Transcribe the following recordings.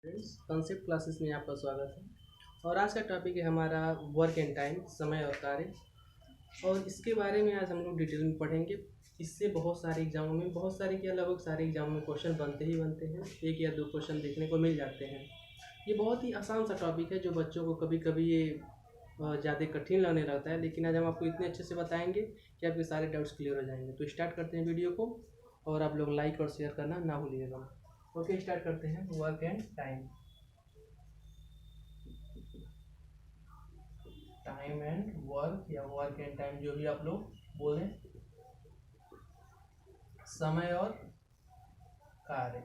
Friends, concept classes में आपका स्वागत है। और आज का टॉपिक है हमारा वर्क एंड टाइम, समय और कार्य। और इसके बारे में आज हम लोग डिटेल में पढ़ेंगे। इससे बहुत सारे एग्जामों में लगभग सारे एग्जामों में क्वेश्चन बनते ही बनते हैं। एक या दो क्वेश्चन देखने को मिल जाते हैं। ये बहुत ही आसान सा टॉपिक है जो बच्चों को कभी कभी ये ज़्यादा कठिन लगने लगता है, लेकिन आज हम आपको इतने अच्छे से बताएंगे कि आपके सारे डाउट्स क्लियर हो जाएंगे। तो स्टार्ट करते हैं वीडियो को, और आप लोग लाइक और शेयर करना ना भूलिएगा। ओके, स्टार्ट करते हैं। Work and time. Time and work या वर्क एंड टाइम, जो भी आप लोग बोले, समय और कार्य।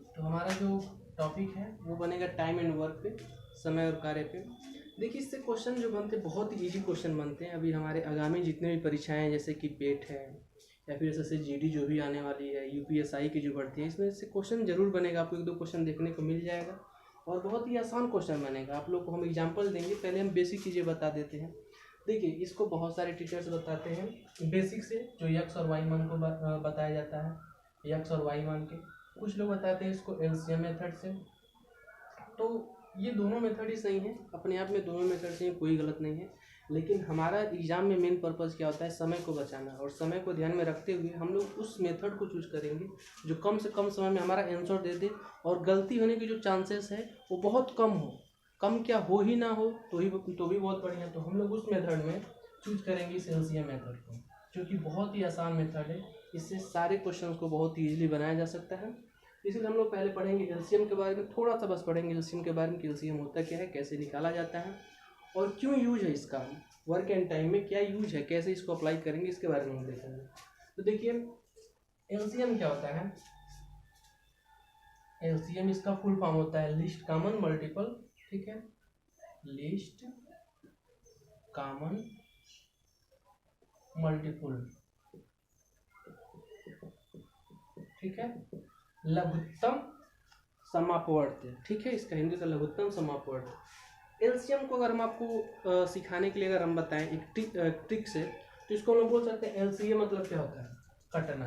तो हमारा जो टॉपिक है वो बनेगा टाइम एंड वर्क पे, समय और कार्य पे। देखिए, इससे क्वेश्चन जो बनते हैं बहुत ही इजी क्वेश्चन बनते हैं। अभी हमारे आगामी जितने भी परीक्षाएं हैं, जैसे कि पेट है या फिर जैसे जीडी जो भी आने वाली है, यूपीएसआई की जो भर्ती है, इसमें से क्वेश्चन जरूर बनेगा। आपको एक दो क्वेश्चन देखने को मिल जाएगा और बहुत ही आसान क्वेश्चन बनेगा। आप लोग को हम एग्जाम्पल देंगे, पहले हम बेसिक चीज़ें बता देते हैं। देखिए, इसको बहुत सारे टीचर्स बताते हैं बेसिक से, जो यक्स और वाई मान को बताया जाता है, यक्स और वाई मान के। कुछ लोग बताते हैं इसको एलसीएम मेथड से। तो ये दोनों मेथड ही सही है, अपने आप में दोनों मेथड से कोई गलत नहीं है। लेकिन हमारा एग्जाम में मेन पर्पज़ क्या होता है? समय को बचाना। और समय को ध्यान में रखते हुए हम लोग उस मेथड को चूज करेंगे जो कम से कम समय में हमारा आंसर दे दे, और गलती होने की जो चांसेस है वो बहुत कम हो। कम क्या, हो ही ना हो तो भी बहुत बढ़िया। तो हम लोग उस मेथड में चूज करेंगे इस एलसीएम मेथड को, जो कि बहुत ही आसान मेथड है। इससे सारे क्वेश्चंस को बहुत ही ईजिली बनाया जा सकता है। इसलिए हम लोग पहले पढ़ेंगे एलसीएम के बारे में, थोड़ा सा बस पढ़ेंगे एलसीएम के बारे में कि एलसीएम होता क्या है, कैसे निकाला जाता है और क्यों यूज है इसका, वर्क एंड टाइम में क्या यूज है, कैसे इसको अप्लाई करेंगे, इसके बारे में हम देखेंगे। तो देखिए, एलसीएम क्या होता है? एलसीएम इसका फुल फॉर्म होता है लिस्ट कॉमन मल्टीपल। ठीक है, लिस्ट कॉमन मल्टीपल। ठीक है, लघुत्तम समापवर्त। ठीक है, इसका हिंदी का लघुत्तम समापवर्त। एलसीएम को अगर हम आपको सिखाने के लिए अगर हम बताएं एक ट्रिक से, तो इसको हम लोग बोल सकते हैं एलसीएम मतलब क्या होता है? कटना।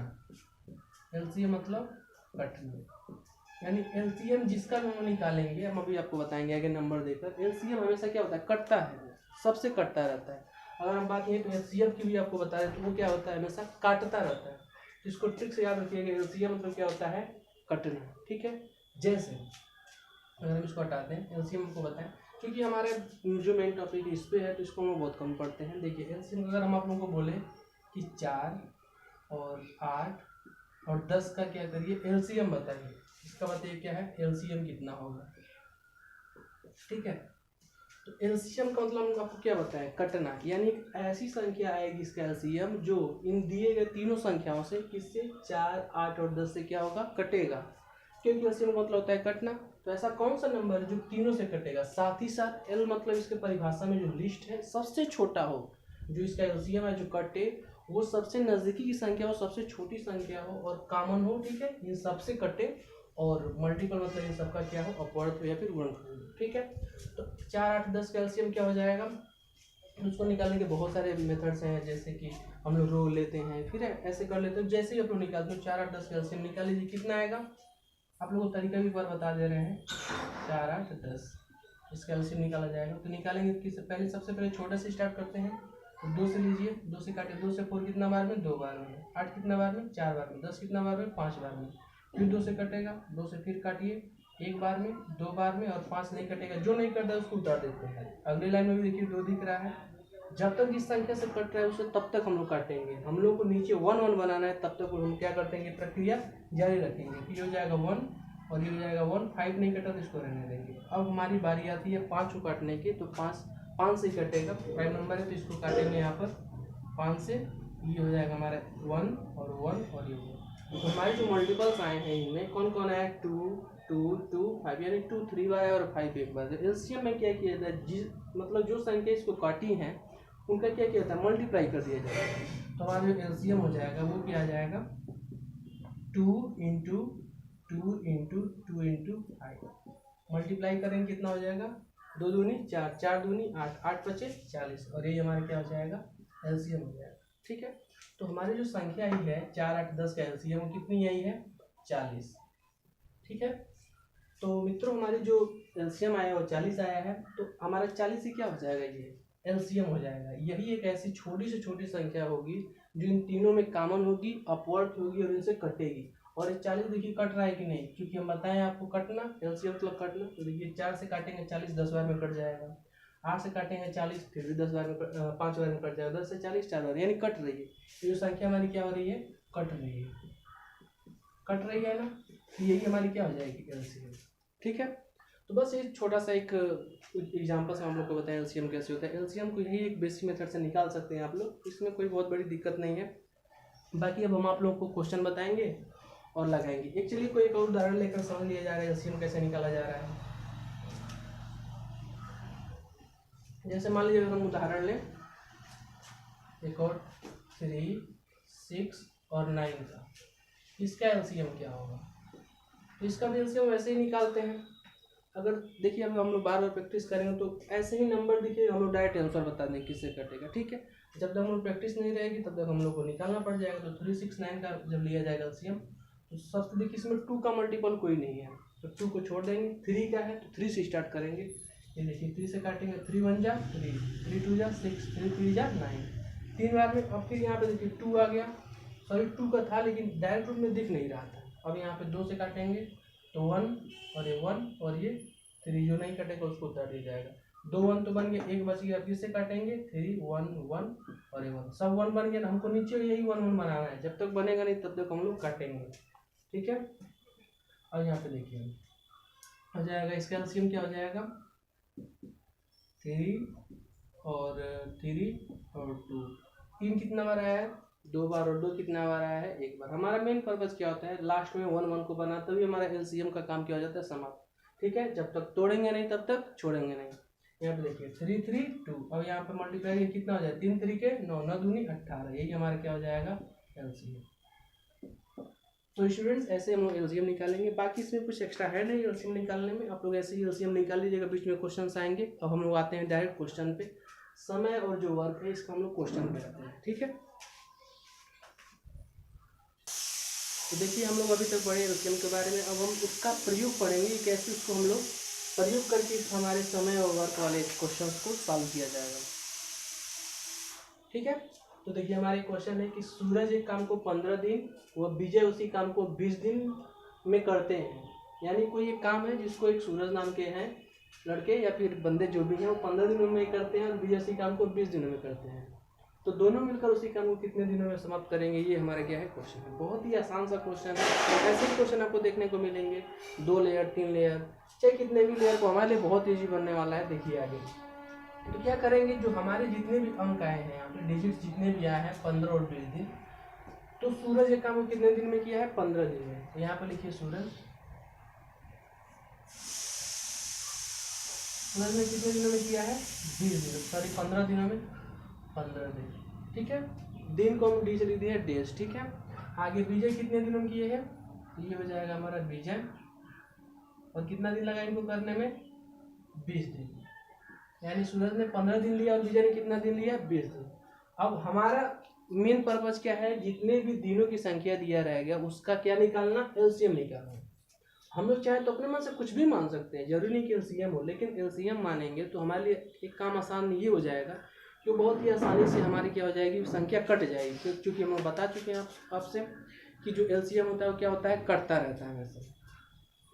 एलसीएम मतलब कटना, यानी एलसीएम जिसका भी हम निकालेंगे, हम अभी आपको बताएंगे आगे नंबर देकर। एलसीएम हमेशा क्या होता है? कटता है, सबसे कटता रहता है। अगर हम बात करें तो एचसीएफ की भी आपको बता दें, तो वो क्या होता है? हमेशा काटता रहता है। तो इसको ट्रिक से याद रखिएगा, एलसीएम मतलब क्या होता है? कटना। ठीक है, जैसे अगर हम इसको हटाते हैं, एलसीएम को बताएं, क्योंकि हमारे जो मेन टॉपिक इस पे है तो इसको हम बहुत कम पढ़ते हैं। देखिए, एलसीएम अगर हम आप लोगों को बोले कि 4 और 8 और 10 का क्या करिए, एलसीएम बताइए। इसका बताइए क्या है, एलसीएम कितना होगा। ठीक है, तो एलसीएम का मतलब आपको क्या बताया? कटना। यानी एक ऐसी संख्या आएगी इसका एलसीएम जो इन दिए गए तीनों संख्याओं से, किससे? 4, 8 और 10 से क्या होगा? कटेगा। क्योंकि एलसीएम का मतलब होता है कटना। तो ऐसा कौन सा नंबर है जो तीनों से कटेगा? साथ ही साथ एल मतलब इसके परिभाषा में जो लिस्ट है सबसे छोटा हो, जो इसका एलसीएम है जो कटे, वो सबसे नजदीकी की संख्या हो, सबसे छोटी संख्या हो और कॉमन हो। ठीक है, इन सबसे कटे। और मल्टीपल मतलब इन सबका क्या हो? अपवर्त हो या फिर गुणनखंड हो। ठीक है, तो 4, 8, 10 कैल्शियम क्या हो जाएगा? उसको निकालने के बहुत सारे मेथड्स हैं, जैसे कि हम लोग रो लेते हैं, फिर ऐसे कर लेते हैं। जैसे ही आप लोग निकालते हो 4, 8, 10 कैल्शियम निकाल लीजिए, कितना आएगा? आप लोग को तरीका भी बार बता दे रहे हैं। 4, 8, 10 इसका एलसीएम निकाला जाएगा। तो निकालेंगे किससे? पहले सबसे पहले छोटे से स्टार्ट करते हैं। तो 2 से लीजिए, 2 से काटिए। 2 से 4 कितना बार में? 2 बार में। 8 कितना बार में? 4 बार में। 10 कितना बार में? 5 बार में। फिर 2 से कटेगा, 2 से फिर काटिए, 1 बार में, 2 बार में, और 5 नहीं कटेगा। जो नहीं कटा है उसको उतार देते हैं। अगली लाइन में भी देखिए 2 दिख रहा है। जब तक जिस संख्या से कट रहा है उसे तब तक हम लोग काटेंगे। हम लोग को नीचे 1 1 बनाना है, तब तक हम क्या करते हैं? प्रक्रिया जारी रखेंगे। फिर हो जाएगा 1 और ये हो जाएगा 1। 5 नहीं कटा तो इसको रहने देंगे। अब हमारी बारी आती है 5 को काटने की। तो 5 से कटेगा, 5 नंबर है तो इसको काटेंगे यहाँ पर 5 से। ये हो जाएगा हमारा 1 और 1 और ये 1। तो हमारे जो मल्टीपल्स आए हैं इनमें कौन कौन आया? 2, 2, 2, 5, यानी 2 3 बार है और 5 एक बार। एलसीएम में क्या किया जाता है? मतलब जो संख्या इसको काटी है उनका क्या किया जाता है? मल्टीप्लाई कर दिया जाएगा। तो हमारा जो एलसीएम हो जाएगा वो क्या आ जाएगा? 2 इंटू 2 इंटू 2 इंटू 5। मल्टीप्लाई करेंगे कितना हो जाएगा? 2 दूनी 4, 4 दूनी 8, 8 पचे 40, और ये हमारा क्या हो जाएगा? एलसीएम हो जाएगा। ठीक है, तो हमारी जो संख्या आई है 4, 8, 10 का एलसीएम वो कितनी आई है 40। ठीक है, तो मित्रों हमारी जो एलसीएम आया वो 40 आया है, तो हमारा 40 ही क्या हो जाएगा, ये एलसीएम हो जाएगा। यही एक ऐसी छोटी से छोटी संख्या होगी जो इन तीनों में कॉमन होगी, अपवर्ड होगी और इनसे कटेगी। और ये 40 देखिए कट रहा है कि नहीं, क्योंकि हम बताएं आपको कटना, एलसीएम मतलब कटना। तो देखिए 4 से काटेंगे 40 10 बार में कट जाएगा, 8 से काटेंगे 40 फिर भी 10 बार में 5 बार में कट जाएगा, 10 से 40 4 बार, यानी कट रही है। ये जो संख्या हमारी क्या हो रही है, कट रही है, कट रही है ना, तो यही हमारी क्या हो जाएगी एलसीएम। ठीक है, तो बस ये छोटा सा एक एग्जांपल से हम लोग को बताया एलसीएम कैसे होता है। एलसीएम को यही एक बेसिक मेथड से निकाल सकते हैं आप लोग, इसमें कोई बहुत बड़ी दिक्कत नहीं है। बाकी अब हम आप लोगों को क्वेश्चन बताएंगे और लगाएंगे। एक चलिए कोई एक और उदाहरण लेकर समझ लिया जा रहा है एलसीएम कैसे निकाला जा रहा है। जैसे मान लीजिए अगर हम उदाहरण लें एक और 3, 6 और 9 का, इसका एलसीएम क्या होगा, तो इसका भी एलसीएम वैसे ही निकालते हैं। अगर देखिए अब हम लोग बार बार प्रैक्टिस करेंगे तो ऐसे ही नंबर दिखे, हम लोग डायरेक्ट आंसर बता दें किससे कटेगा। ठीक है, जब तक हम लोग प्रैक्टिस नहीं रहेगी तब तक हम लोग को निकालना पड़ जाएगा। तो 3, 6, 9 का जब लिया जाएगा एलसीएम, तो सबसे देखिए इसमें 2 का मल्टीपल कोई नहीं है, तो 2 को छोड़ देंगे। 3 का है तो 3 से स्टार्ट करेंगे, ये देखिए 3 से काटेंगे, 3 1 जा 3, 3 2 जा 6, 3 3 जा 9, 3 बार में। अब फिर यहाँ पे देखिए 2 आ गया, सॉरी 2 का था लेकिन डायरेक्ट रूप में दिख नहीं रहा था। अब यहाँ पे 2 से काटेंगे तो 1 और ये 1 और ये 3, जो नहीं कटेगा उसको उतार दिया जाएगा। 2 1 तो बन गया, एक बच गया, फिर से काटेंगे 3 1 1 और ये 1, सब 1 बन गया ना। हमको नीचे यही 1 1 बनाना है, जब तक बनेगा नहीं तब तक हम लोग काटेंगे। ठीक है, और यहाँ पे देखिए हो जाएगा इसका एलसीएम क्या हो जाएगा 3 और 2, 3 कितना बार आया है 2 बार, और 2 कितना बार आया है 1 बार। हमारा मेन पर्पज क्या होता है, लास्ट में 1 1 को बना, तभी हमारा एलसीएम का काम क्या हो जाता है, समाप्त। ठीक है, जब तक तोड़ेंगे नहीं तब तक छोड़ेंगे नहीं। यहाँ पे देखिए 3 3 2, अब यहाँ पे मल्टीप्लाई कितना हो जाए 3 3 के 9, 9 दूनी 18, यही हमारा क्या हो जाएगा एलसीएम। तो स्टूडेंट्स ऐसे हम लोग एलसीएम निकालेंगे, बाकी इसमें कुछ एक्स्ट्रा है नहीं एलसीएम निकालने में, आप लोग ऐसे ही एलसीएम निकाल लीजिएगा, बीच में क्वेश्चन आएंगे। अब हम लोग आते हैं डायरेक्ट क्वेश्चन पे, समय और जो वर्क है इसका हम लोग क्वेश्चन पे आते हैं। ठीक है, तो देखिए हम लोग अभी तक पढ़े एलसीएम के बारे में, अब हम उसका प्रयोग पढ़ेंगे, कैसे उसको हम लोग प्रयोग करके हमारे समय और वर्क वाले क्वेश्चन को सॉल्व किया जाएगा। ठीक है, तो देखिए हमारे क्वेश्चन है कि सूरज एक काम को 15 दिन व विजय उसी काम को 20 दिन में करते हैं। यानी कोई एक काम है जिसको एक सूरज नाम के हैं लड़के या फिर बंदे जो भी हैं वो 15 दिनों में करते हैं और विजय उसी काम को 20 दिनों में करते हैं। तो दोनों मिलकर उसी काम को कितने दिनों में समाप्त करेंगे, ये हमारा क्या है क्वेश्चन है। बहुत ही आसान सा क्वेश्चन है, तो ऐसे ही क्वेश्चन आपको देखने को मिलेंगे 2 लेयर 3 लेयर, चाहे कितने भी लेयर को, हमारे लिए बहुत ईजी बनने वाला है। देखिए आगे तो क्या करेंगे, जो हमारे जितने भी अंक आए हैं यहाँ पे डिजिट जितने भी आए हैं 15 और 20 दिन, तो सूरज एक काम को कितने दिन में किया है 15 दिन में। तो यहाँ पे लिखिए सूरज ने कितने दिनों में किया है 20 दिन, सॉरी 15 दिनों में 15 दिन। ठीक है, दिन को हम डी से लिख दिए डेज। ठीक है, आगे विजय कितने दिनों में किए हैं, ये हो जाएगा हमारा विजय, और कितना दिन लगा इनको करने में 20 दिन, यानी सूरज ने 15 दिन लिया और विजय ने कितना दिन लिया 20 दिन। अब हमारा मेन पर्पज क्या है, जितने भी दिनों की संख्या दिया रहेगा उसका क्या निकालना, एलसीएम निकालना। हम लोग चाहे तो अपने मन से कुछ भी मान सकते हैं, जरूरी नहीं कि एलसीएम हो, लेकिन एलसीएम मानेंगे तो हमारे लिए एक काम आसान ये हो जाएगा कि बहुत ही आसानी से हमारी क्या हो जाएगी, संख्या कट जाएगी। क्योंकि हम लोग बता चुके हैं आपसे कि जो एलसीएम होता है वो क्या होता है, कटता रहता है वैसे।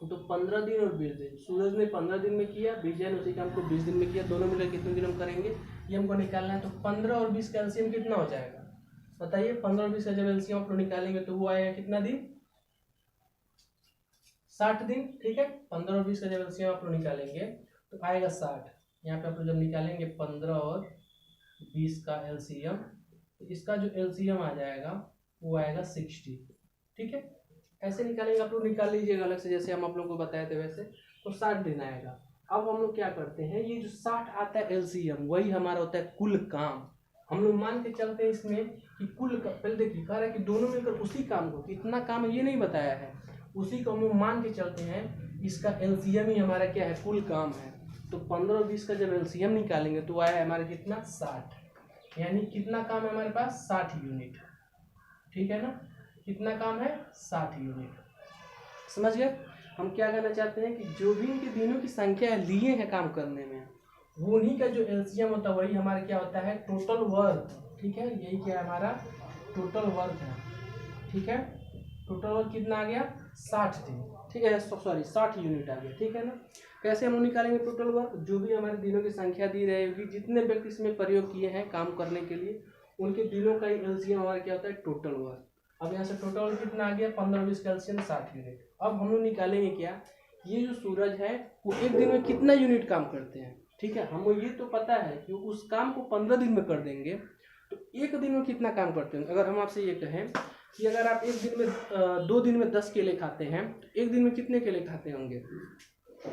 तो 15 दिन और 20 दिन, सूरज ने 15 दिन में किया, विजय ने उसी काम को 20 दिन में किया, दोनों मिलकर कितने दिन हम करेंगे ये हमको निकालना है। तो 15 और 20 का एलसीएम कितना हो जाएगा बताइए, 15 और 20 का जब एलसीएम आप लोग निकालेंगे तो वो आएगा कितना दिन 60 दिन। ठीक है, 15 और 20 का जब एलसीएम आप लोग निकालेंगे तो आएगा 60। यहाँ पे आप लोग जब निकालेंगे 15 और 20 का एलसीएम, तो इसका जो एलसीएम आ जाएगा वो आएगा 60। ठीक है, ऐसे निकालेंगे, आप लोग निकाल लीजिएगा अलग से, जैसे हम आप लोग को बताए थे वैसे। तो 60 दिन आएगा। अब हम लोग क्या करते हैं, ये जो 60 आता है एलसीएम वही हमारा होता है कुल काम। हम लोग मान के चलते हैं इसमें कि कुल पहले देखिए कह रहा है कि दोनों मिलकर उसी काम को, कितना काम है ये नहीं बताया है, उसी को हम लोग मान के चलते हैं, इसका एलसीएम ही हमारा क्या है, कुल काम है। तो 15 और 20 का जब एलसीएम निकालेंगे तो आया हमारा कितना 60, यानी कितना काम है हमारे पास 60 यूनिट, ठीक है ना, कितना काम है 60 यूनिट। समझ गए। हम क्या करना चाहते हैं कि जो भी इनके दिनों की संख्या लिए हैं काम करने में, वो उन्हीं का जो एलसीएम होता है वही हमारा क्या होता है टोटल वर्क, ठीक है, यही क्या है हमारा टोटल वर्क है, ठीक है। टोटल वर्क कितना आ गया 60 दिन, ठीक है, सॉरी 60 यूनिट आ गया, ठीक है ना। कैसे हम निकालेंगे टोटल वर्क, जो भी हमारे दिनों की संख्या दी रहेगी, जितने व्यक्ति इसमें प्रयोग किए हैं काम करने के लिए, उनके दिनों का एलसीएम हमारा क्या होता है टोटल वर्क। अब यहाँ से टोटल वर्क कितना आ गया 15-20 का एलसीएम 60 यूनिट। अब हम लोग निकालेंगे क्या, ये जो सूरज है वो एक दिन में कितना यूनिट काम करते हैं, ठीक है। हमको ये तो पता है कि उस काम को 15 दिन में कर देंगे, तो एक दिन में कितना काम करते हैं। अगर हम आपसे ये कहें कि अगर आप एक दिन में 2 दिन में 10 केले खाते हैं, तो एक दिन में कितने केले खाते होंगे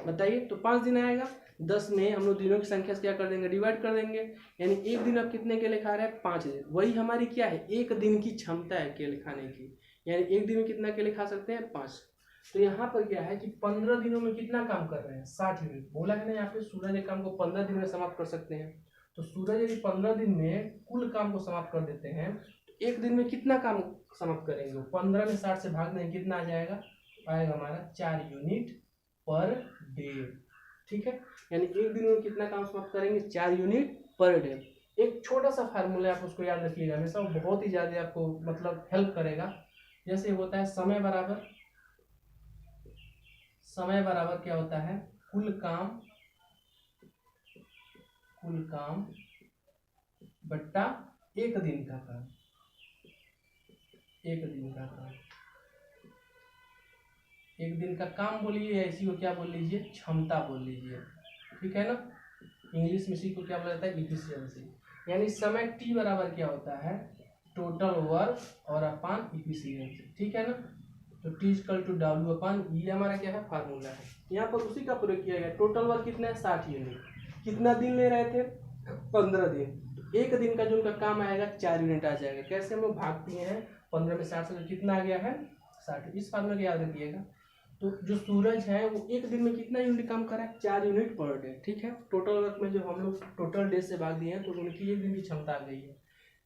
बताइए। तो 5 दिन आएगा, 10 में हम लोग दिनों की संख्या से क्या कर देंगे डिवाइड कर देंगे, यानी एक दिन आप कितने केले खा रहे हैं 5 दिन। वही हमारी क्या है एक दिन की क्षमता है केले खाने की, यानी एक दिन में कितना केले खा सकते हैं 5। तो यहाँ पर क्या है कि 15 दिनों में कितना काम कर रहे हैं 60 यूनिट। बोला है ना यहाँ पे सूरज एक काम को 15 दिन में समाप्त कर सकते हैं। तो सूरज यदि 15 दिन में कुल काम को समाप्त कर देते हैं, तो एक दिन में कितना काम समाप्त करेंगे, 15 में 60 से भाग देंगे, कितना आ जाएगा, आएगा हमारा 4 यूनिट पर डे, ठीक है। यानी एक दिन में कितना काम समाप्त करेंगे 4 यूनिट पर डे। एक छोटा सा फार्मूला आप उसको याद रखिएगा हमेशा, वो बहुत ही ज्यादा आपको मतलब हेल्प करेगा। जैसे होता है समय बराबर क्या होता है कुल काम बट्टा एक दिन का काम, एक दिन का काम बोलिए या इसी को क्या बोल लीजिए क्षमता बोल लीजिए, ठीक है ना। इंग्लिश में इसी को क्या बोला जाता है इफिशियंसी। यानी समय टी बराबर क्या होता है टोटल वर्क और अपान इफिशियंसी, ठीक है ना। तो टी इक्वल टू डब्ल्यू अपान ये हमारा क्या है फार्मूला है। यहाँ पर उसी का प्रयोग किया गया। टोटल वर्क कितना है 60 यूनिट। कितना दिन ले रहे थे 15 दिन। तो एक दिन का जो उनका काम आएगा 4 यूनिट आ जाएगा। कैसे हम लोग भाग दिए हैं 15 में 60 से, कितना आ गया है 60। इस फार्मूला को याद रखिएगा। तो जो सूरज है वो एक दिन में कितना यूनिट काम कर रहा है 4 यूनिट पर डे, ठीक है। टोटल वर्क में जो हम लोग टोटल डे से भाग दिए हैं तो उनकी एक दिन की क्षमता आ गई है।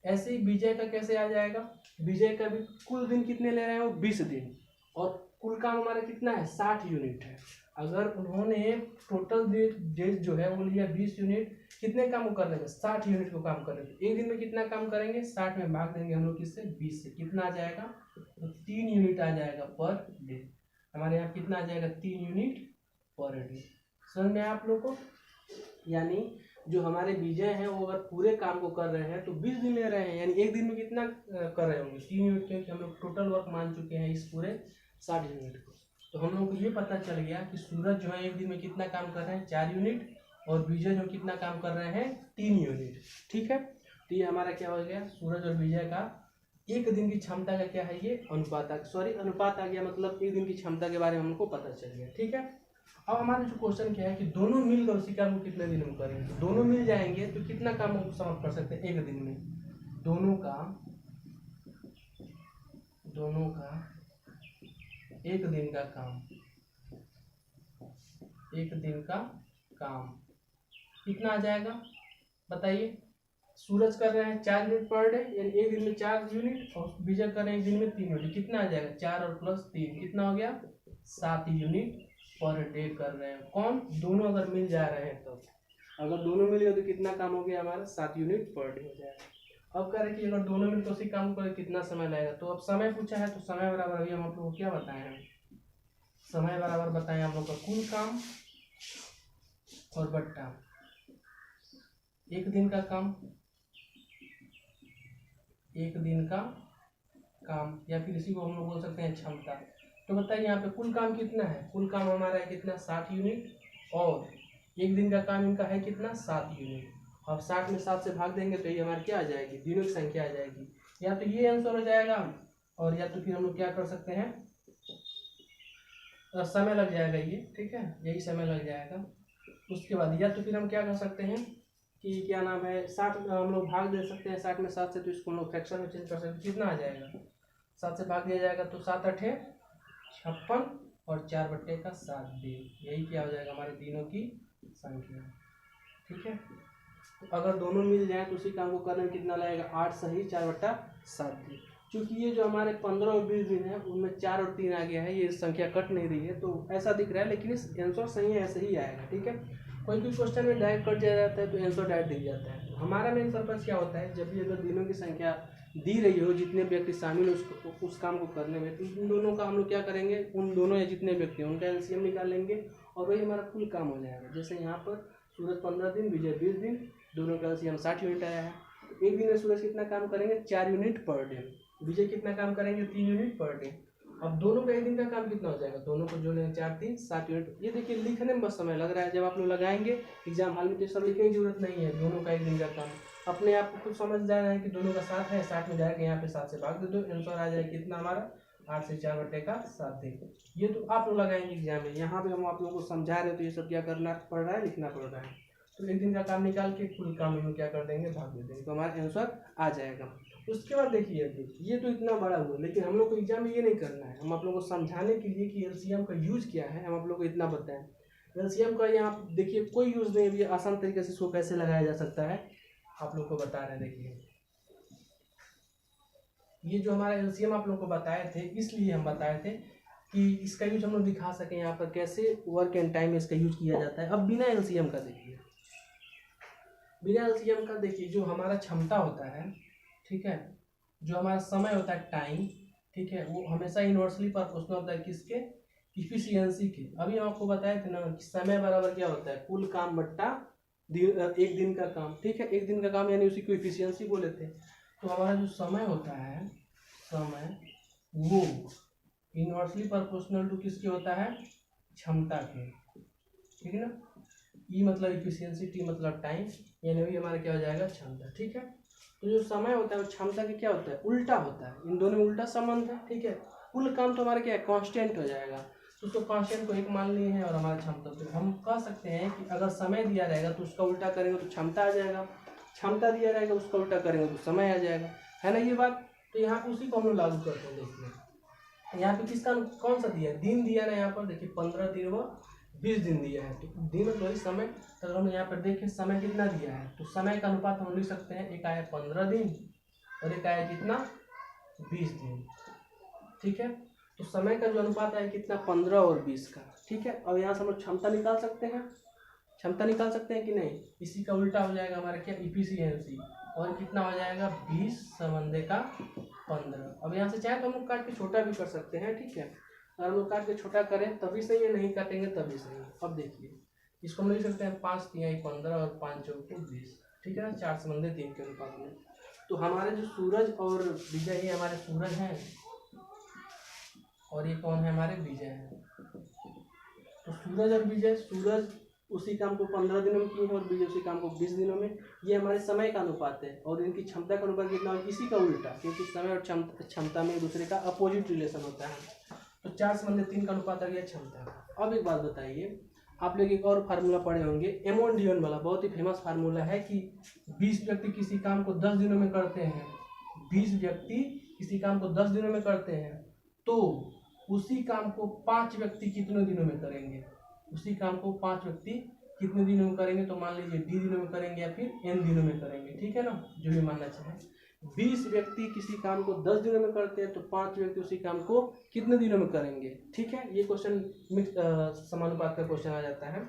ऐसे ही विजय का कैसे आ जाएगा, विजय का भी कुल दिन कितने ले रहे हैं वो 20 दिन, और कुल काम हमारा कितना है 60 यूनिट है। अगर उन्होंने टोटल डेज जो है वो लिया 20 यूनिट, कितने काम को कर लेंगे 60 यूनिट को काम कर लेंगे। एक दिन में कितना काम करेंगे 60 में भाग देंगे हम लोग किससे 20 से, कितना आ जाएगा तो 3 यूनिट आ जाएगा पर डे। हमारे यहाँ कितना आ जाएगा 3 यूनिट पर डे। समझ में आप लोग को। यानी जो हमारे विजय हैं वो अगर पूरे काम को कर रहे हैं तो 20 दिन ले रहे हैं, यानी एक दिन में कितना कर रहे होंगे 3 यूनिट, क्योंकि हम लोग टोटल वर्क मान चुके हैं इस पूरे 60 यूनिट को। तो हम लोग को ये पता चल गया कि सूरज जो है एक दिन में कितना काम कर रहे हैं 4 यूनिट, और विजय जो कितना काम कर रहे हैं 3 यूनिट, ठीक है। तो ये हमारा क्या हो गया सूरज और विजय का एक दिन की क्षमता का क्या है ये अनुपात आ गया, मतलब एक दिन की क्षमता के बारे में हमको पता चल गया, ठीक है। अब हमारा जो क्वेश्चन क्या है कि दोनों मिलकर उसी काम को कितने दिन में करेंगे। तो दोनों मिल जाएंगे तो कितना काम हम समाप्त कर सकते हैं एक दिन में। दोनों का एक दिन का काम कितना आ जाएगा बताइए। सूरज कर रहे हैं 4 यूनिट पर डे, यानी एक दिन में 4 यूनिट, और विजय कर रहे हैं एक दिन में 3 यूनिट, कितना आ जाएगा 4 और प्लस 3 कितना हो गया 7 यूनिट पर डे कर रहे हैं। कौन दोनों अगर मिल जा रहे हैं तो, अगर दोनों मिल गए तो कितना काम हो गया हमारा 7 यूनिट पर डे हो जाएगा। अब कह रहे कि अगर दोनों मिलकर उसी काम को कितना समय लगेगा, तो अब समय पूछा है तो समय बराबर अभी हम आप लोग को क्या बताए हैं, समय बराबर बताएं हम लोग का कुल काम और बट्टा एक दिन का काम, या फिर इसी को हम लोग बोल सकते हैं क्षमता। तो बताइए यहाँ पे कुल काम कितना है, कुल काम हमारा है कितना 60 यूनिट, और एक दिन का काम इनका है कितना 7 यूनिट। अब 60 में 7 से भाग देंगे तो ये हमारी क्या आ जाएगी दिनों की संख्या आ जाएगी। या तो ये आंसर हो जाएगा, और या तो फिर हम लोग क्या कर सकते हैं समय लग जाएगा ये, ठीक है, यही समय लग जाएगा। उसके बाद या तो फिर हम क्या कर सकते हैं कि क्या नाम है 60 हम लोग भाग दे सकते हैं 60 में 7 से, तो इसको हम लोग फ्रैक्शन में चेंज कर सकते हैं। कितना आ जाएगा 7 से भाग दिया जाएगा तो 7 8 56 और 4 बट्टे का 7 दिन, यही क्या हो जाएगा हमारे दिनों की संख्या, ठीक है। अगर दोनों मिल जाए तो उसी काम को करने में कितना लगेगा, 8 सही 4/7 दिन। क्योंकि ये जो हमारे 15 और 20 दिन है उनमें 4 और 3 आ गया है, ये संख्या कट नहीं रही है तो ऐसा दिख रहा है, लेकिन इस आंसर सही है, ऐसे ही आएगा। ठीक है, कोई भी क्वेश्चन में डायरेक्ट कट जाया जाता है तो आंसर डायरेक्ट दिख जाता है। तो हमारा मेन पर्पस क्या होता है, जब भी अगर दिनों की संख्या दी रही हो, जितने व्यक्ति शामिल हो उस काम को करने में, तो उन दोनों का हम लोग क्या करेंगे, उन दोनों या जितने व्यक्ति हैं उनका एलसीएम निकाल लेंगे और वही हमारा कुल काम हो जाएगा। जैसे यहाँ पर सूरज 15 दिन, विजय 20 दिन, दोनों का एलसीएम 60 यूनिट आया है। तो एक दिन में सूरज कितना काम करेंगे, 4 यूनिट पर डे। विजय कितना काम करेंगे, 3 यूनिट पर डे। अब दोनों का एक दिन का काम कितना हो जाएगा, दोनों को जोड़ेंगे 4 3 7 यूनिट। ये देखिए लिखने में बस समय लग रहा है, जब आप लोग लगाएंगे एग्जाम हॉल में तो सब लिखने की जरूरत नहीं है। दोनों का एक दिन का काम अपने आप को खुद समझ जा रहा है कि दोनों का 7 है, 60 में जाएगा, यहाँ पे 7 से भाग दे दो, आंसर आ जाएगा कितना हमारा 8 से 4/7 दिन। ये तो आप लोग लगाएंगे एग्जाम में, यहाँ पे हम आप लोगों को समझा रहे हैं तो ये सब क्या करना पड़ रहा है, लिखना पड़ रहा है। तो एक दिन का काम निकाल के कुल काम में क्या कर देंगे, भाग दे देंगे, तो हमारा आंसर आ जाएगा। उसके बाद देखिए ये तो इतना बड़ा हुआ, लेकिन हम लोग को एग्जाम में ये नहीं करना है। हम आप लोगों को समझाने के लिए कि एलसीएम का यूज क्या है, हम आप लोग को इतना बताएं। एलसीएम का यहाँ देखिए कोई यूज नहीं है, आसान तरीके से इसको कैसे लगाया जा सकता है आप लोग को बता रहे हैं। देखिए ये जो हमारा एलसीएम आप लोग को बताए थे, इसलिए हम बताए थे कि इसका यूज हम लोग दिखा सकें यहाँ पर कैसे वर्क एंड टाइम में इसका यूज किया जाता है। अब बिना एलसीएम का देखिए, बिना एलसीएम का देखिए जो हमारा क्षमता होता है, ठीक है, जो हमारा समय होता है टाइम, ठीक है, वो हमेशा इनवर्सली प्रोपोर्शनल होता है किसके, इफिशियंसी के। अभी हम आपको बताए थे ना कि समय बराबर क्या होता है, कुल काम बट्टा एक दिन का काम। ठीक है, एक दिन का काम यानी उसी को इफिशियंसी बोले थे। तो हमारा जो समय होता है, समय वो इनवर्सली प्रोपोर्शनल टू किसके होता है, क्षमता के। ठीक है ना, ई मतलब इफिशियंसी, टी मतलब टाइम, यानी वही हमारा क्या हो जाएगा, क्षमता। ठीक है, तो जो समय होता है वो क्षमता के क्या होता है, उल्टा होता है। इन दोनों में उल्टा संबंध है। ठीक है, कुल काम तो हमारा क्या है, कांस्टेंट हो जाएगा। तो उसको कांस्टेंट को 1 मान लिए हैं और हमारा क्षमता, तो हम कह सकते हैं कि अगर समय दिया रहेगा तो उसका उल्टा करेंगे तो क्षमता आ जाएगा, क्षमता दिया रहेगा उसका उल्टा करेंगे तो समय आ जाएगा, है ना ये बात। तो यहाँ पे उसी को हम लोग लागू करते हैं। देखिए यहाँ पे किसका कौन सा दिया है, दिन दिया ना, यहाँ पर देखिए 15 दिन व 20 दिन दिया है। तो दिन तो वही समय, तो हम यहाँ पर देखें समय कितना दिया है, तो समय का अनुपात हम लिख सकते हैं, एक आया 15 दिन और एक आया कितना 20 दिन। ठीक है, तो समय का जो अनुपात आया कितना 15 और 20 का। ठीक है, अब यहाँ से हम लोग क्षमता निकाल सकते हैं, क्षमता निकाल सकते हैं कि नहीं, इसी का उल्टा हो जाएगा हमारा क्या, इफिशियंसी, और कितना हो जाएगा 20 संबंधे का 15। अब यहाँ से चाहे तो हम लोग काट के छोटा भी कर सकते हैं। ठीक है, अगर हम लोग काट के छोटा करें तभी सही है, नहीं काटेंगे तभी सही है। अब देखिए इसको हम लिख सकते हैं 5 तिहाई 15 और 5 चौके 20। ठीक है ना, 4 संबंधे 3 के अनुपात में। तो हमारे जो सूरज और विजय, ये हमारे सूरज हैं और ये कौन है, हमारे विजय हैं। तो सूरज और विजय, सूरज उसी काम को 15 दिनों में किए हैं और विजय उसी काम को 20 दिनों में। ये हमारे समय का अनुपात है और इनकी क्षमता का अनुपात कितना है, इसी का उल्टा, क्योंकि समय और क्षमता में एक दूसरे का अपोजिट रिलेशन होता है। तो 4 संबंधे 3 का अनुपात आ गया क्षमता। अब एक बात बताइए, आप लोग एक और फार्मूला पढ़े होंगे, एमोन-डियोन वाला, बहुत ही फेमस फार्मूला है कि 20 व्यक्ति किसी काम को 10 दिनों में करते हैं, 20 व्यक्ति किसी काम को 10 दिनों में करते हैं, तो उसी काम को 5 व्यक्ति कितने दिनों में करेंगे, उसी काम को 5 व्यक्ति कितने दिनों में करेंगे। तो मान लीजिए डी दिनों में करेंगे या फिर एन दिनों में करेंगे। ठीक है ना, जो भी मानना चाहे। 20 व्यक्ति किसी काम को 10 दिनों में करते हैं तो 5 व्यक्ति उसी काम को कितने दिनों में करेंगे। ठीक है, ये क्वेश्चन समानुपात का क्वेश्चन आ जाता है।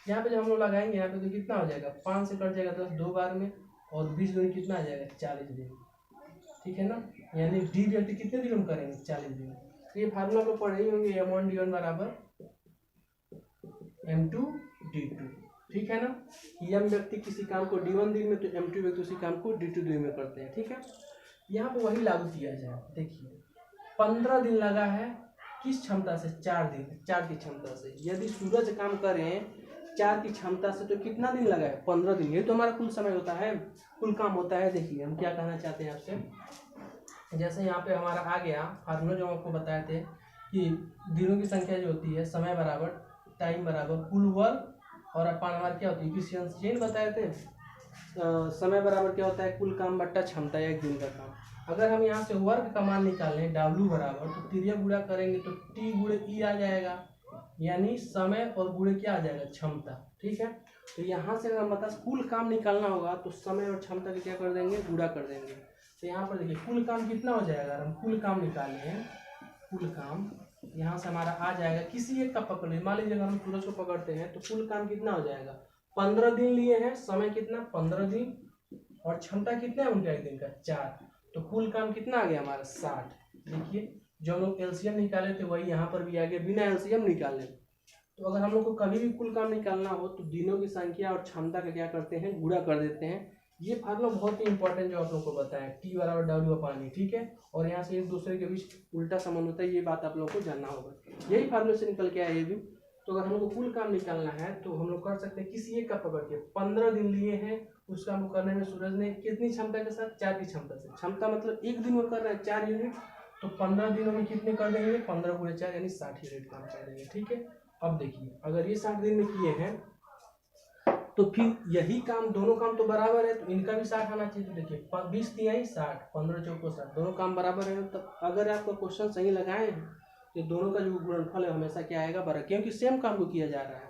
यहाँ पे जब हम लोग लगाएंगे, यहाँ पे तो कितना हो जाएगा, 5 से कट जाएगा 10 2 बार में, और 20 दिन कितना आ जाएगा 40 दिन। ठीक है ना, यानी डी व्यक्ति कितने दिनों में करेंगे 40 दिन। तो ये फार्मूला को पढ़े ही होंगे, M1D1 बराबर M2D2। ठीक है ना, M व्यक्ति किसी काम को D1 दिन में तो M2 व्यक्ति उसी काम को D2 दिन में करते हैं। ठीक है, यहाँ पे वही लागू किया जाए। देखिए 15 दिन लगा है किस क्षमता से, 4 दिन, 4 की क्षमता से। यदि सूरज काम करें 4 की क्षमता से तो कितना दिन लगा है, 15 दिन। ये तो हमारा कुल समय होता है, कुल काम होता है। देखिए हम क्या कहना चाहते हैं आपसे, जैसे यहाँ पे हमारा आ गया फार्मूला जो आपको बताए थे कि दिनों की संख्या जो होती है, समय बराबर टाइम बराबर कुल वर्क, और अपन हमारे क्या होती है इफिशियंसी, यही बताए थे। समय बराबर क्या होता है, कुल काम बट्टा क्षमता या एक दिन का काम। अगर हम यहाँ से वर्क का मान निकालें W बराबर, तो तिरिया गुणा करेंगे तो T गुणे E आ जाएगा, यानी समय और गुणे क्या आ जाएगा, क्षमता। ठीक है, तो यहाँ से अगर हम बता कुल काम निकालना होगा तो समय और क्षमता को क्या कर देंगे, गुणा कर देंगे। तो यहाँ पर देखिए कुल काम कितना हो जाएगा, अगर हम कुल काम निकालें हैं, कुल काम यहाँ से हमारा आ जाएगा, किसी एक का पकड़ लीजिए, मान लीजिए अगर हम सूरज को पकड़ते हैं तो कुल काम कितना हो जाएगा, 15 दिन लिए हैं, समय कितना 15 दिन, और क्षमता कितना है उनका एक दिन का 4, तो कुल काम कितना आ गया हमारा 60। देखिए जो हम लोग एलसीएम निकाले थे वही यहाँ पर भी आ गया बिना एलसीएम निकाले। तो अगर हम लोग को कभी भी कुल काम निकालना हो तो दिनों की संख्या और क्षमता का क्या करते हैं, गुणा कर देते हैं। ये फार्मूला बहुत ही इंपॉर्टेंट जो आप लोग को बताया, टी बराबर डब्ल्यू अपॉन ई, ठीक है। और यहाँ से एक दूसरे के बीच उल्टा संबंध होता है, ये बात आप लोग को जानना होगा। यही फार्मूले से निकल के आया ये भी। तो अगर हम लोग को कुल काम निकालना है तो हम लोग कर सकते हैं किसी एक का पकड़ के, 15 दिन लिए हैं, उस काम को करने में सूरज ने कितनी क्षमता के साथ, 4 की क्षमता से, क्षमता मतलब एक दिन में कर रहे हैं 4 यूनिट, तो 15 दिनों में कितने कर देंगे, 15 गुणे 4 यानी 60 यूनिट काम कर देंगे, ठीक है। अब देखिए अगर ये 60 दिन में किए हैं तो फिर यही काम, दोनों काम तो बराबर है तो इनका भी 60 आना चाहिए। तो देखिए 20 तिहाई 60, 15 चौको 60, दोनों काम बराबर है। तो अगर आपका क्वेश्चन सही लगाए हैं तो दोनों का जो गुणनफल है हमेशा क्या आएगा, बराबर, क्योंकि सेम काम को किया जा रहा है।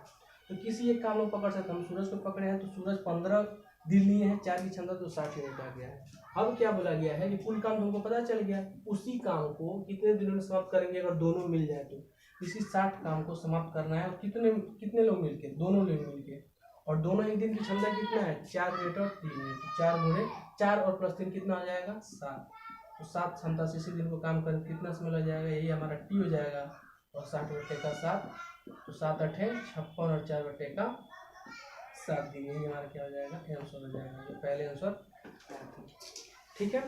तो किसी एक काम को पकड़ सकते, हम सूरज को पकड़े हैं तो सूरज 15 दिन लिए हैं, 4 की क्षमता, तो 60 यूनिट आ गया है। अब क्या बोला गया है कि कुल काम हमको पता चल गया, उसी काम को कितने दिनों में समाप्त करेंगे, अगर दोनों मिल जाए तो इसी 60 काम को समाप्त करना है। और कितने कितने लोग मिलके, दोनों लोग मिलके, और दोनों एक दिन की क्षमता कितना है, 4 मिनट और 3 मिनट, 4 गुणे 4 और प्लस 3 कितना आ जाएगा 7। तो 7 क्षमता से इसी दिन को काम कर कितना समय लग जाएगा, यही हमारा टी हो जाएगा। और 60 बटे का 7, तो 7 8 56 और 4 बटे का 7 दिन, यही हमारा क्या हो जाएगा, आंसर हो जाएगा, जो पहले आंसर। ठीक है,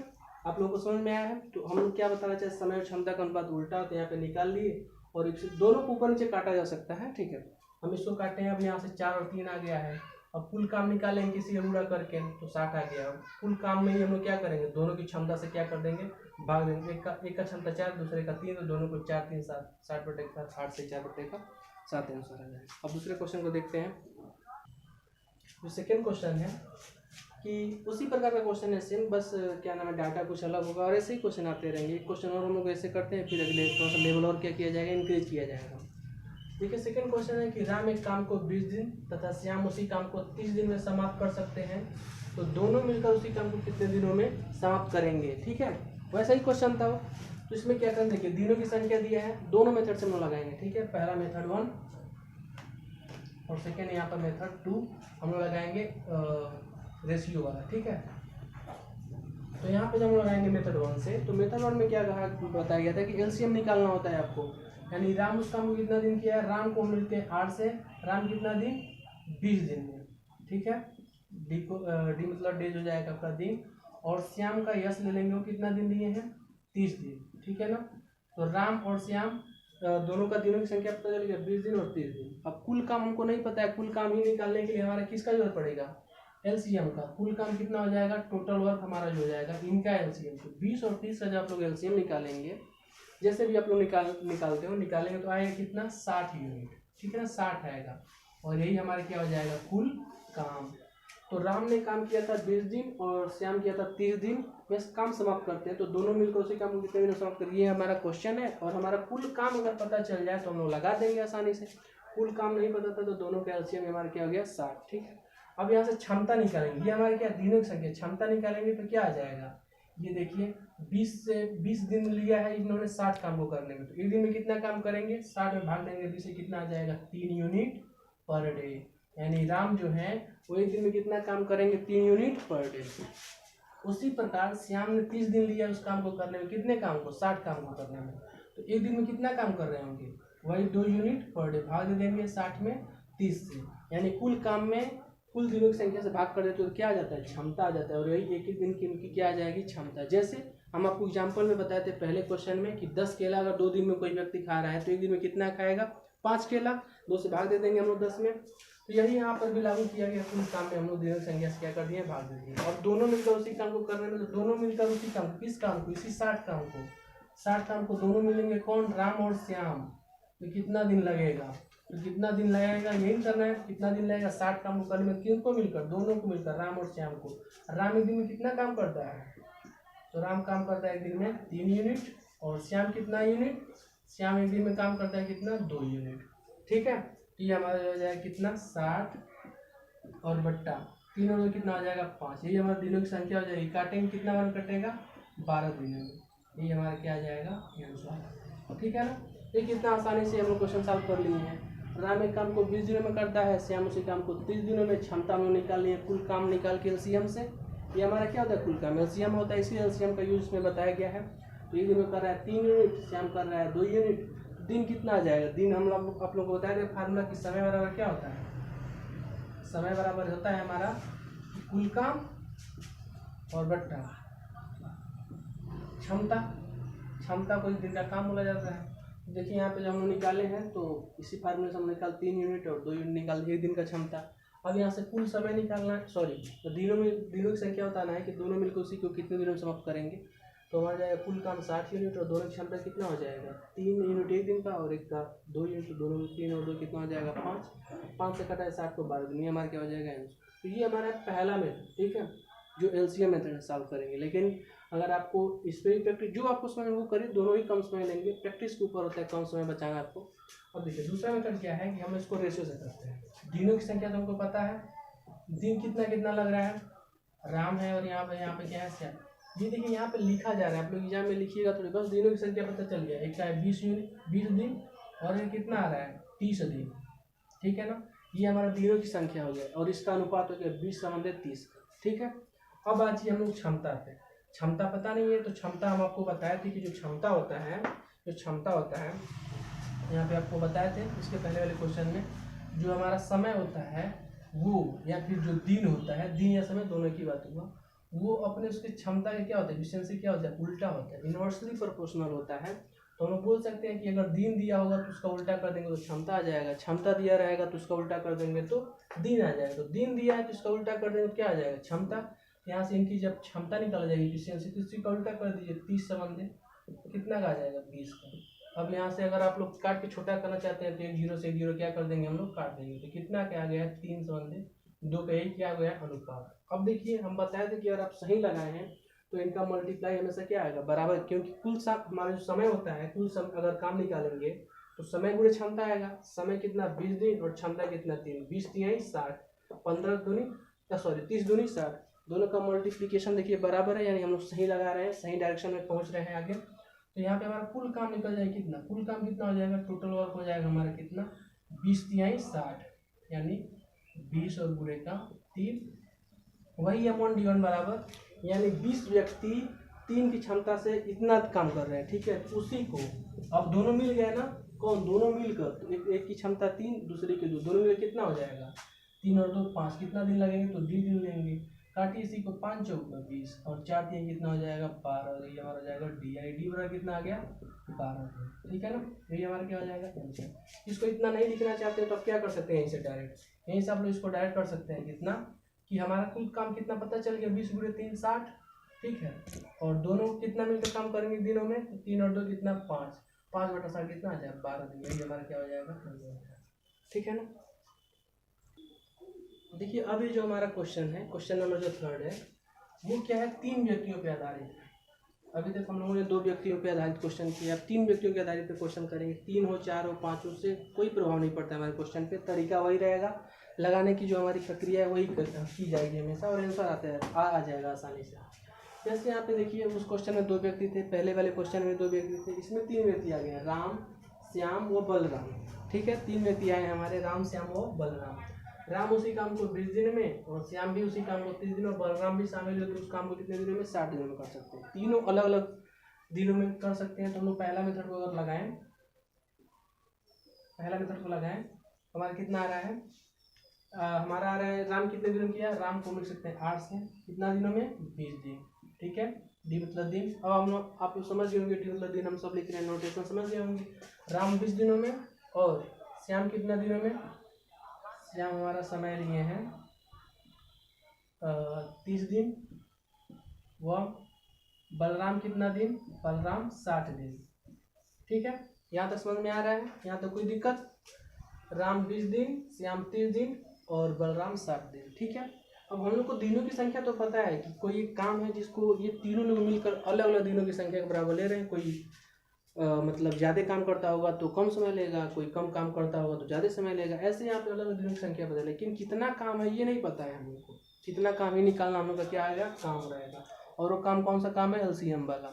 आप लोगों को समझ में आया है। तो हम लोग क्या बताना चाहे, समय और क्षमता का अनुपात उल्टा तो यहाँ पे निकाल लिए, और दोनों को ऊपर नीचे काटा जा सकता है, ठीक है। हम इसको काटे हैं, अब यहाँ से 4 और 3 आ गया है। अब कुल काम निकालेंगे किसी का गुणा करके तो 60 आ गया। कुल काम में ही हम लोग क्या करेंगे, दोनों की क्षमता से क्या कर देंगे, भाग देंगे। एक का क्षमता 4, दूसरे का 3, तो दोनों को 4 3 7, 60 बटे का 8 से 4 बटे का 7 आंसर आ जाएगा। अब दूसरे क्वेश्चन को देखते हैं। जो सेकेंड क्वेश्चन है कि उसी प्रकार का क्वेश्चन है सेम, बस क्या नाम है, डाटा कुछ अलग होगा और ऐसे ही क्वेश्चन आते रहेंगे। एक क्वेश्चन और हम लोग ऐसे करते हैं, फिर अगले थोड़ा सा लेवल और क्या किया जाएगा, इंक्रीज किया जाएगा। देखिए सेकंड क्वेश्चन है कि राम एक काम को 20 दिन तथा श्याम उसी काम को 30 दिन में समाप्त कर सकते हैं, तो दोनों मिलकर उसी काम को कितने दिनों में समाप्त करेंगे, ठीक है। वैसा ही क्वेश्चन था। तो इसमें क्या करें, देखिए दिनों की संख्या दिया है, दोनों मेथड से हम लोग लगाएंगे, ठीक है। पहला मेथड 1 और सेकेंड यहाँ पर मेथड 2 हम लोग लगाएंगे रेशियो वाला, ठीक है। तो यहाँ पे जब हम लगाएंगे मेथड 1 से, तो मेथड 1 में क्या कहा, बताया गया था कि एलसीएम निकालना होता है आपको, यानी राम उस काम को कितना दिन किया है, राम को हम लेते हैं 8 से, राम कितना दिन 20 दिन में, ठीक है। डी को डी मतलब डेज हो जाएगा आपका दिन, और श्याम का यश ले लेंगे, वो कितना दिन लिए हैं 30 दिन, ठीक है ना। तो राम और श्याम दोनों का दिनों की संख्या पता चल गया 20 दिन और 30 दिन। अब कुल काम हमको नहीं पता है, कुल काम ही निकालने के लिए हमारा किसका जरूरत पड़ेगा, एलसीएम का। कुल काम कितना हो जाएगा, टोटल वर्क हमारा जो हो जाएगा इनका एलसीएम। तो 20 और 30 का जब आप लोग एलसीएम निकालेंगे, जैसे भी आप लोग निकालते हो, निकालेंगे तो आएगा कितना 60 यूनिट, ठीक है ना, 60 आएगा। और यही हमारे क्या हो जाएगा, कुल काम। तो राम ने काम किया था 20 दिन और श्याम किया था 30 दिन में काम समाप्त करते हैं, तो दोनों मिलकर उसी काम को कितने दिन समाप्त करेंगे, ये हमारा क्वेश्चन है। और हमारा कुल काम अगर पता चल जाए तो हम लोग लगा देंगे आसानी से। कुल काम नहीं पता था तो दोनों का एलसीएम हमारा क्या हो गया 60, ठीक है। अब यहाँ से क्षमता निकालेंगे, ये हमारे क्या दिनों की संख्या, क्षमता निकालेंगे तो क्या आ जाएगा, ये देखिए 20 दिन लिया है इन्होंने 60 काम को करने में, तो एक दिन में कितना काम करेंगे, 60 में भाग देंगे 20 से, कितना आ जाएगा 3 यूनिट पर डे। यानी राम जो है वो एक दिन में कितना काम करेंगे, 3 यूनिट पर डे। उसी प्रकार श्याम ने 30 दिन लिया उस काम को करने में, कितने काम को, 60 काम को करने में, तो एक दिन में कितना काम कर रहे होंगे, वही 2 यूनिट पर डे। भाग देंगे 60 में 30 से, यानी कुल काम में कुल दिनों की संख्या से भाग कर देते तो क्या आ जाता है, क्षमता आ जाता है। और यही एक ही दिन की इनकी क्या आ जाएगी, क्षमता। जैसे हम आपको एग्जांपल में बताए थे पहले क्वेश्चन में कि 10 केला अगर 2 दिन में कोई व्यक्ति खा रहा है तो एक दिन में कितना खाएगा, 5 केला, 2 से भाग दे देंगे हम लोग 10 में। तो यही यहाँ पर भी लागू किया गया, कुल काम में हम लोग दिनों की संख्या से क्या कर दिए, भाग दे दिए। और दोनों मिलकर उसी काम को करने में, तो दोनों मिलकर उसी काम को, किस काम को, इसी 60 काम को, 60 काम को दोनों मिलेंगे, कौन, राम और श्याम। तो कितना दिन लगेगा, तो कितना दिन लगेगा, यही करना है, कितना दिन लगेगा 60 काम को करने में, किनको मिलकर, दोनों को मिलकर, राम और श्याम को। राम एक दिन में कितना काम करता है, तो राम काम करता है एक दिन में 3 यूनिट, और श्याम कितना यूनिट, श्याम एक दिन में काम करता है कितना, 2 यूनिट, ठीक है। तो ये हमारा हो जाएगा कितना 60 और बट्टा 3 और 2 कितना हो जाएगा 5। यही हमारे दिनों की संख्या हो जाएगी। काटेंगे कितना बार कटेगा 12 दिनों में। यही हमारा क्या आ जाएगा आंसर। ठीक है ना। ये कितना आसानी से हम लोग क्वेश्चन सॉल्व कर लिए हैं। राम एक काम को 20 दिनों में करता है, श्याम उसी काम को 30 दिनों में। क्षमता में निकाल लिए कुल काम निकाल के एलसीएम से। ये हमारा क्या होता है कुल काम एलसीएम होता है, इसलिए एलसीएम का यूज इसमें बताया गया है। तो एक दिन में कर रहा है 3 यूनिट, श्याम कर रहा है 2 यूनिट। दिन कितना आ जाएगा, दिन हम लोग आप लोग को बताया था फार्मूला की समय बराबर क्या होता है, समय बराबर होता है हमारा कुल काम और बट्टा क्षमता। क्षमता को एक दिन का काम बोला जाता है। देखिए यहाँ पे जब हम निकाले हैं तो इसी फार्मूले से हम निकाल 3 यूनिट और 2 यूनिट निकाल एक दिन का क्षमता। अब यहाँ से कुल समय निकालना है, सॉरी तो दिनों की संख्या बताना है कि दोनों मिलकर उसी को कितने दिनों में समाप्त करेंगे। तो हमारा जाएगा कुल काम 60 यूनिट और दोनों की क्षमता कितना हो जाएगा 3 यूनिट एक दिन का और एक का 2 यूनिट। तो दोनों में 3 और 2 कितना हो जाएगा 5 से कटा है 60 को 12 दिन। ये हमारा क्या हो जाएगा आंसर। तो ये हमारा पहला मेथड, ठीक है, जो एलसीएम मेथड सॉल्व करेंगे। लेकिन अगर आपको इस पर भी प्रैक्टिस जो आपको समय वो करिए, दोनों ही कम समय लेंगे, प्रैक्टिस के ऊपर होता है कम समय बचाना आपको। अब देखिए दूसरा मेथड क्या है कि हम इसको रेशियो से करते हैं। दिनों की संख्या तो हमको पता है, दिन कितना कितना लग रहा है, राम है और यहाँ पे क्या है श्याम। ये देखिए यहाँ पे लिखा जा रहा है, आप लोग एग्जाम में लिखिएगा थोड़ी, बस दिनों की संख्या पता चल गया। एक का है 20 दिन और ये कितना आ रहा है 30 दिन, ठीक है ना। ये हमारा दिनों की संख्या हो गया और इसका अनुपात हो गया 20:30, ठीक है। अब आज हम लोग क्षमता पे, क्षमता पता नहीं है तो क्षमता हम आपको बताए थे कि जो क्षमता होता है यहाँ पे आपको बताए थे इसके पहले वाले क्वेश्चन में, जो हमारा समय होता है वो या फिर जो दिन होता है, दिन या समय दोनों की बात हुआ, वो अपने उसकी क्षमता का क्या होता है एफिशिएंसी क्या होता है उल्टा होता है, इनवर्सली प्रोपोर्शनल होता है। तो हम लोग बोल सकते हैं कि अगर दिन दिया होगा तो उसका उल्टा कर देंगे तो क्षमता आ जाएगा, क्षमता दिया रहेगा तो उसका उल्टा कर देंगे तो दिन आ जाएगा। तो दिन दिया है तो इसका उल्टा कर देंगे तो क्या आ जाएगा क्षमता। यहाँ से इनकी जब क्षमता निकाला जाएगी एफिशिएंसी तो इसी का उल्टा कर दीजिए 30 संबंध कितना का आ जाएगा 20 का। अब यहाँ से अगर आप लोग काट के छोटा करना चाहते हैं तो 1 0 से 1 0 क्या कर देंगे हम लोग काट देंगे। तो कितना क्या आ गया है 3 संबंध 2 का एक क्या आ गया अनुपात। अब देखिए हम बताए थे कि अगर आप सही लगाए हैं तो इनका मल्टीप्लाई हमेशा क्या आएगा बराबर, क्योंकि कुल हमारा जो समय होता है कुल अगर काम निकालेंगे तो समय गुणे क्षमता आएगा। समय कितना 20 दिन और क्षमता कितना 3, 20 3 60, 15 दूनी 30 दूनी 60, दोनों का मल्टीप्लिकेशन देखिए बराबर है, यानी हम लोग सही लगा रहे हैं, सही डायरेक्शन में पहुंच रहे हैं आगे। तो यहाँ पे हमारा कुल काम निकल जाएगा कितना, कुल काम कितना हो जाएगा, टोटल वर्क हो जाएगा हमारा कितना 20 3 60, यानी 20 और बुरे का 3, वही अमाउंट डी वन बराबर, यानी 20 व्यक्ति 3 की क्षमता से इतना काम कर रहे हैं, ठीक है। उसी को अब दोनों मिल गए ना, कौन दोनों मिलकर, तो एक की क्षमता 3 दूसरे की 2, दोनों मिलकर कितना हो जाएगा 3 और 2 5, कितना दिन लगेंगे तो डी दिन लेंगे। काटिए इसी को 5 चौका 20 और 4 3 कितना हो जाएगा 12 और ये हमारा हो जाएगा डी, यानी डी बराबर कितना आ गया 12, ठीक है ना। ये हमारा क्या हो जाएगा आंसर। इसको इतना नहीं लिखना चाहते तो आप क्या कर सकते हैं यहीं से डायरेक्ट, यहीं से आप लोग इसको डायरेक्ट कर सकते हैं कितना कि हमारा कुल काम कितना पता चल गया 20 × 3 60, ठीक है। और दोनों कितना मिलकर काम करेंगे दिनों में, 3 और 2 कितना 5, 5/60 कितना आ जाएगा 12 दिन, यही हमारा क्या हो जाएगा, ठीक है ना। देखिए अभी जो हमारा क्वेश्चन है, क्वेश्चन नंबर जो 3 है वो क्या है 3 व्यक्तियों पे आधारित है। अभी तक हम लोगों ने 2 व्यक्तियों पे आधारित क्वेश्चन किया, अब 3 व्यक्तियों के आधारित पे क्वेश्चन करेंगे। 3 हो 4 हो 5 हो से कोई प्रभाव नहीं पड़ता हमारे क्वेश्चन पे, तरीका वही रहेगा, लगाने की जो हमारी प्रक्रिया है वही की जाएगी हमेशा और आंसर आ जाएगा आसानी से। जैसे यहाँ पे देखिए उस क्वेश्चन में 2 व्यक्ति थे, पहले वाले क्वेश्चन में 2 व्यक्ति थे, इसमें 3 व्यक्ति आ गए हैं राम श्याम व बलराम, ठीक है। 3 व्यक्ति आए हैं हमारे राम श्याम व बलराम। राम उसी काम को 20 दिन में और श्याम भी उसी काम को 30 दिन में, बलराम भी शामिल होकर उस काम को कितने दिनों में 60 दिनों में कर सकते हैं। तीनों अलग अलग दिनों में कर सकते हैं। तो हम लोग पहला मेथड को अगर लगाएं, पहला मेथड को लगाएं हमारा कितना आ रहा है, हमारा आ रहा है राम कितने दिनों किया, राम को मिल सकते हैं 8 से कितना दिनों में 20 दिन, ठीक है। डी मतलब दिन। अब हम लोग आप लोग समझ गए होंगे डी मतलब दिन हम सब लिख रहे हैं, नोटेशन समझ गए होंगे। राम 20 दिनों में और श्याम कितना दिनों में, श्याम हमारा समय लिए हैं 30 दिन, व बलराम कितना दिन, बलराम 60 दिन, ठीक है। यहाँ तक समझ में आ रहा है, यहाँ तक कोई दिक्कत। राम 20 दिन, श्याम 30 दिन और बलराम 60 दिन, ठीक है। अब हम लोग को दिनों की संख्या तो पता है कि कोई एक काम है जिसको ये तीनों लोग मिलकर अलग अलग दिनों की संख्या के बराबर ले रहे हैं, कोई मतलब ज़्यादा काम करता होगा तो कम समय लेगा, कोई कम काम करता होगा तो ज़्यादा समय लेगा। ऐसे यहाँ पे अलग अलग दिनों की संख्या बदले, लेकिन कितना काम है ये नहीं पता है हम लोग को। कितना काम ही निकालना हम लोग का क्या आएगा, काम रहेगा। और वो काम कौन सा काम है, एलसीएम वाला।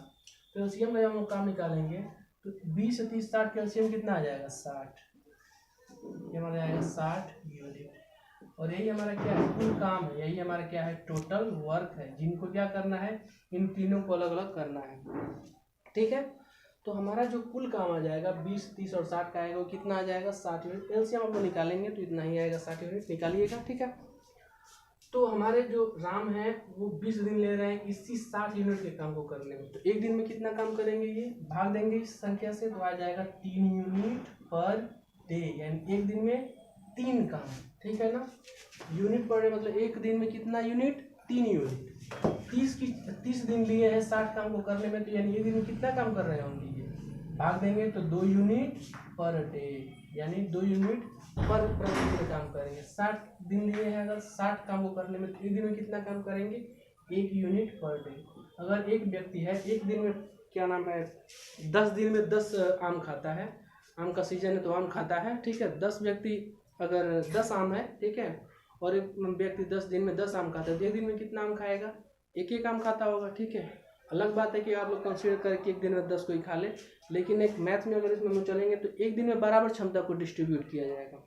तो एलसीएम में हम लोग काम निकालेंगे तो 20 से 30 60 का एलसीएम कितना आ जाएगा, 60। ये हमारा आएगा 60 यूनिट। और यही हमारा क्या है, कुल काम है, यही हमारा क्या है, टोटल वर्क है, जिनको क्या करना है, इन तीनों को अलग अलग करना है। ठीक है, तो हमारा जो कुल काम आ जाएगा 20 30 और 60 का आएगा, वो कितना आ जाएगा, 60 यूनिट। एलसीएम हम लोग निकालेंगे तो इतना ही आएगा, 60 यूनिट निकालिएगा। ठीक है, तो हमारे जो राम है वो 20 दिन ले रहे हैं इसी 60 यूनिट के काम को करने में। तो एक दिन में कितना काम करेंगे, ये भाग देंगे इस संख्या से तो आ जाएगा 3 यूनिट पर डे, यानी एक दिन में 3 काम। ठीक है ना, यूनिट पर डे मतलब एक दिन में कितना यूनिट, 3 यूनिट। 30 दिन लिए हैं 60 काम को करने में, तो यानी एक दिन में कितना काम कर रहे होंगे, ये भाग देंगे तो 2 यूनिट पर डे, यानी 2 यूनिट पर प्रतिदिन काम करेंगे। 60 दिन लिए हैं अगर 60 काम को करने में, तो एक दिन में कितना काम करेंगे, 1 यूनिट पर डे। अगर एक व्यक्ति है एक दिन में क्या नाम है 10 दिन में 10 आम खाता है, आम का सीजन है तो आम खाता है। ठीक है, 10 व्यक्ति अगर 10 आम है, ठीक है, और एक व्यक्ति 10 दिन में 10 आम खाता है, तो एक दिन में कितना आम खाएगा, एक आम खाता होगा। ठीक है, अलग बात है कि आप लोग कंसीडर करके एक दिन में 10 कोई खा ले, लेकिन एक मैथ में अगर इसमें हम चलेंगे तो एक दिन में बराबर क्षमता को डिस्ट्रीब्यूट किया जाएगा।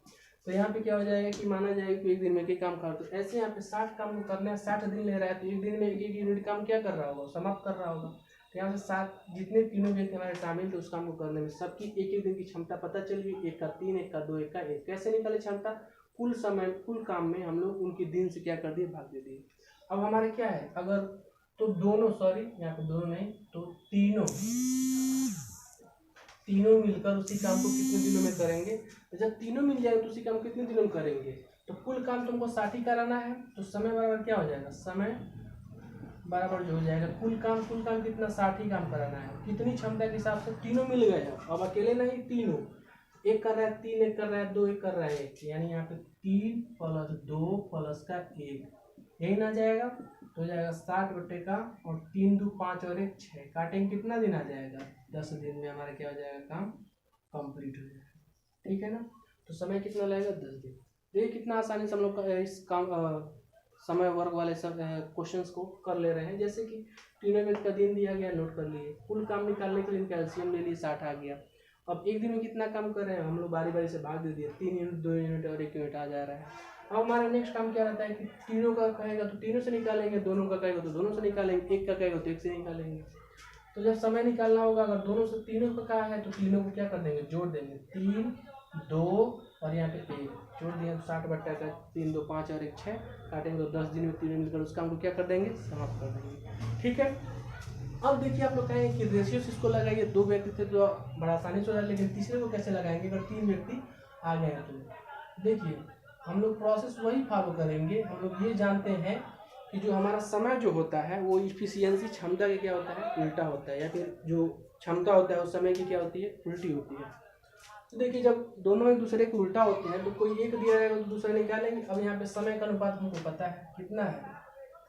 तो यहाँ पे क्या हो जाएगा कि माना जाएगा कि एक दिन में एक काम कर, तो ऐसे यहाँ पे 60 काम को करने 60 दिन ले रहा है, तो एक दिन में एक यूनिट काम क्या कर रहा होगा, समाप्त कर रहा होगा। तो यहाँ से 7 जितने तीनों व्यक्ति हमारे शामिल थे उस काम को करने में, सबकी एक दिन की क्षमता पता चल गई, 1 का 3, 1 का 2, 1 का 1। कैसे निकाले क्षमता, कुल समय कुल काम में हम लोग उनके दिन से क्या कर दिए, भाग दे दिए। अब हमारे क्या है, अगर तो दोनों, सॉरी यहाँ पे दोनों नहीं तो तीनों मिलकर उसी काम को कितने दिनों में करेंगे। तो जब तीनों मिल जाएगा तो उसी काम को कितने दिनों में करेंगे, तो कुल काम तुमको 60 ही कराना है, तो समय बराबर क्या हो जाएगा, समय बराबर जो हो जाएगा कुल काम कितना, 60 ही काम कराना है। कितनी क्षमता के हिसाब से तीनों मिल गए हैं, अब अकेले नहीं, तीनों, एक कर रहा है 3, एक कर रहा है 2, एक कर रहा है 1, यानी यहाँ पे 3 + 2 + 1, यही ना जाएगा तो हो जाएगा 60 बटे का, और 3 2 5 और 1 6, काटेंगे कितना दिन आ जाएगा, 10 दिन में हमारा क्या हो जाएगा, काम कंप्लीट हो जाएगा। ठीक है ना, तो समय कितना लगेगा, 10 दिन। देखिए कितना आसानी से हम लोग इस काम समय वर्ग वाले सब क्वेश्चंस को कर ले रहे हैं। जैसे कि तीनों मिनट का दिन दिया गया, नोट कर लिए, कुल काम निकालने के लिए इनका एलसीएम ले लिए, 60 आ गया। अब एक दिन में कितना काम कर रहे हैं हम लोग, बारी बारी से भाग दे दिए, 3 यूनिट 2 यूनिट और 1 यूनिट आ जा रहा है। अब हमारा नेक्स्ट काम क्या रहता है कि तीनों का कहेगा तो तीनों से निकालेंगे, दोनों का कहेगा तो दोनों से निकालेंगे, एक का कहेगा तो एक से निकालेंगे। तो जब समय निकालना होगा, अगर दोनों से तीनों का कहा है तो तीनों को क्या कर देंगे, जोड़ देंगे, 3 2 और यहाँ पे 1 जोड़ दिया, 60 बट्टा का 3 2 5 और 1 6, काटेंगे तो 10 दिन में तीनों मिलकर उस काम को क्या कर देंगे, समाप्त कर देंगे। ठीक है, अब देखिए आप लोग कहेंगे कि रेशियो से इसको लगाइए, 2 व्यक्ति थे तो बड़ा आसानी से हो जाए, लेकिन तीसरे को कैसे लगाएंगे अगर 3 व्यक्ति आ गए हैं। तो देखिए हम लोग प्रोसेस वही फॉलो करेंगे। हम लोग ये जानते हैं कि जो हमारा समय जो होता है वो इफिशियंसी क्षमता के क्या होता है, उल्टा होता है, या फिर जो क्षमता होता है उस समय की क्या होती है, उल्टी होती है। तो देखिए जब दोनों एक दूसरे के उल्टा होते हैं तो कोई एक दिया जाएगा तो दूसरा निकालेंगे। अब यहाँ पे समय का अनुपात हमको पता है कितना है,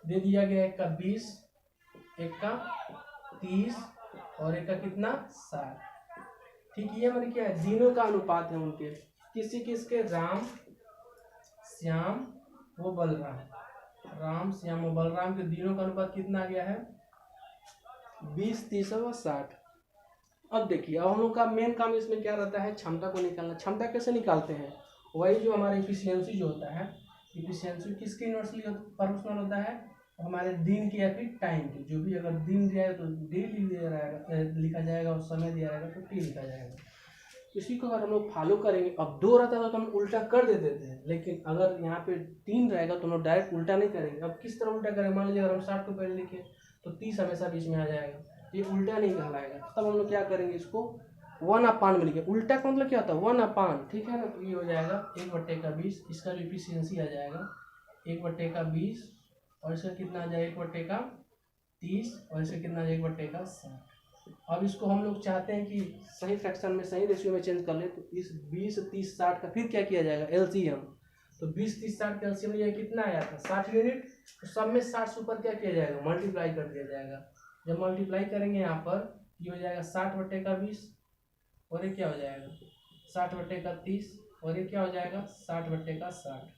दे दिया गया, 1 का 20, 1 का 30 और 1 का कितना, 60। ठीक, ये हमारे क्या है, दिनों का अनुपात है उनके, किसी किसके, राम श्याम वो बलराम, राम श्याम वो बलराम के दिनों का अनुपात कितना आ गया है, 20 30 और 60। अब देखिए अब हम लोग का मेन काम इसमें क्या रहता है, क्षमता को निकालना। क्षमता कैसे निकालते हैं, वही जो हमारा इफिशियंसी जो होता है, इफिशियंसी किसकी इनवर्सली प्रोपोर्शनल होता है, हमारे दिन की या फिर टाइम की। जो भी अगर दिन दिया है तो डेली लिखा जाएगा, और समय दिया रहेगा तो टी लिखा जाएगा। इसी को अगर हम लोग फॉलो करेंगे, अब 2 रहता था तो हम उल्टा कर देते थे, लेकिन अगर यहाँ पे 3 रहेगा तो हम लोग डायरेक्ट उल्टा नहीं करेंगे। अब किस तरह उल्टा करेंगे, मान लीजिए अगर हम 60 को पहले लिखे तो 30 हमेशा बीच में आ जाएगा, ये उल्टा नहीं कहलाएगा। तब हम लोग क्या करेंगे, इसको 1/, में लिखे। उल्टा का मतलब क्या होता है, 1/, ठीक है ना, तो ये हो जाएगा 1/20, इसका जो इफिशियंसी आ जाएगा 1/20, और इसका कितना आ जाएगा 1/30, और इसका कितना आ जाएगा 1/60। अब इसको हम लोग चाहते हैं कि सही फ्रैक्शन में, सही रेशियो में चेंज कर ले, तो इस 20 30 60 का फिर क्या किया जाएगा, एलसीएम। तो 20 30 60 का एलसीएम ये कितना आया था, 60 यूनिट। तो सब में 60 से ऊपर क्या किया जाएगा, मल्टीप्लाई कर दिया जाएगा। जब मल्टीप्लाई करेंगे यहाँ पर, ये हो जाएगा 60/20 और ये क्या हो जाएगा 60/30 और ये क्या हो जाएगा 60/60।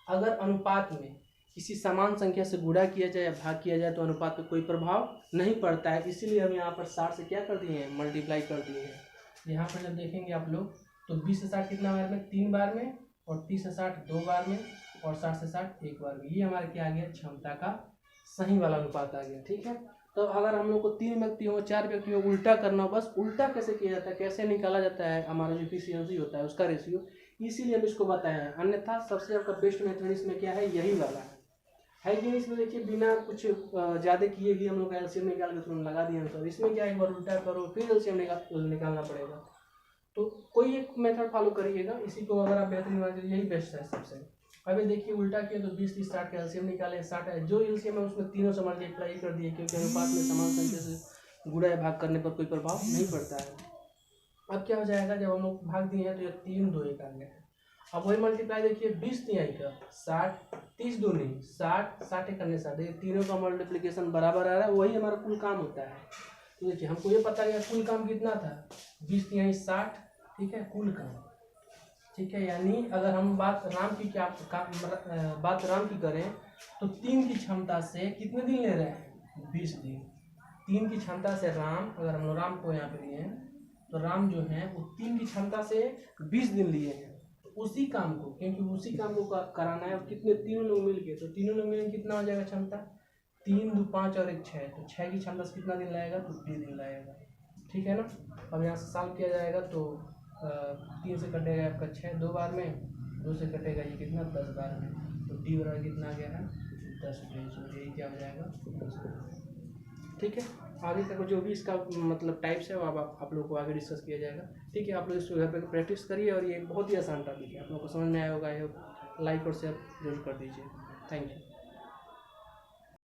अगर अनुपात में किसी समान संख्या से गुणा किया जाए या भाग किया जाए तो अनुपात पे कोई प्रभाव नहीं पड़ता है, इसीलिए हम यहाँ पर 60 से क्या कर दिए हैं मल्टीप्लाई कर दिए हैं। यहाँ पर जब देखेंगे आप लोग तो 20 से 60 कितना बार में 3 बार में, और 30 से 60 2 बार में, और 60 से 60 1 बार में। ये हमारे क्या आ गया क्षमता का सही वाला अनुपात आ गया। ठीक है, तो अगर हम लोग को 3 व्यक्ति हो 4 व्यक्ति हो उल्टा करना हो, बस उल्टा कैसे किया जाता है, कैसे निकाला जाता है हमारा जो एफिशिएंसी होता है उसका रेशियो, इसीलिए हम इसको बताए हैं। अन्यथा सबसे आपका बेस्ट मेथड इसमें क्या है यही वाला है कि इसमें देखिए बिना कुछ ज़्यादा किए ही हम लोग का एलसीएम निकाल के तुरंत लगा दिए आंसर। इसमें क्या एक बार उल्टा करो फिर एलसीएम निकालना पड़ेगा। तो कोई एक मेथड फॉलो करिएगा, इसी को अगर आप बेहतरीन मानिए यही बेस्ट है सबसे। अभी देखिए उल्टा किया तो 20 30 60 का एलसीएम निकाले, 60 है जो एलसीएम है उसमें तीनों से मल्टीप्लाई कर दिए, क्योंकि अनुपात में समान संख्या से गुणा या भाग करने पर कोई प्रभाव नहीं पड़ता है। अब क्या हो जाएगा जब हम लोग भाग दिए हैं तो ये 3 2 1 आ गया है। अब वही मल्टीप्लाई देखिए 20 3 का 60 30 दूनी 60 60 करने 60, देखिए तीनों का मल्टीप्लिकेशन बराबर आ रहा है, वही हमारा कुल काम होता है। तो देखिए हमको ये पता है कुल काम कितना था 20 3 60, ठीक है कुल काम। ठीक है, यानी अगर हम बात राम की करें तो 3 की क्षमता से कितने दिन ले रहे हैं 20 दिन। 3 की क्षमता से राम, अगर हम लोग राम को यहाँ पे लिए हैं तो राम जो है वो 3 की क्षमता से 20 दिन लिए हैं। उसी काम को, क्योंकि उसी काम को कराना है, और कितने तीनों लोग मिल के, तो तीनों लोग मिल कितना हो जाएगा क्षमता 3 2 5 और 1 6, तो 6 की क्षमता से कितना दिन लगेगा तो 20 दिन लगेगा। ठीक है ना। अब यहाँ से सॉल्व किया जाएगा तो 3 से कटेगा आपका 6 2 बार में, 2 से कटेगा ये कितना 10 बार में, तो डी बराबर कितना आ गया है 10 पेज, और यही क्या हो जाएगा। ठीक है, आगे का जो भी इसका मतलब टाइप्स है वो आप लोगों को आगे डिस्कस किया जाएगा। ठीक है, आप लोग इसको घर पर प्रैक्टिस करिए, और ये बहुत ही आसान टॉपिक है, आप लोगों को समझ में आया होगा। लाइक और शेयर जरूर कर दीजिए। Thank you.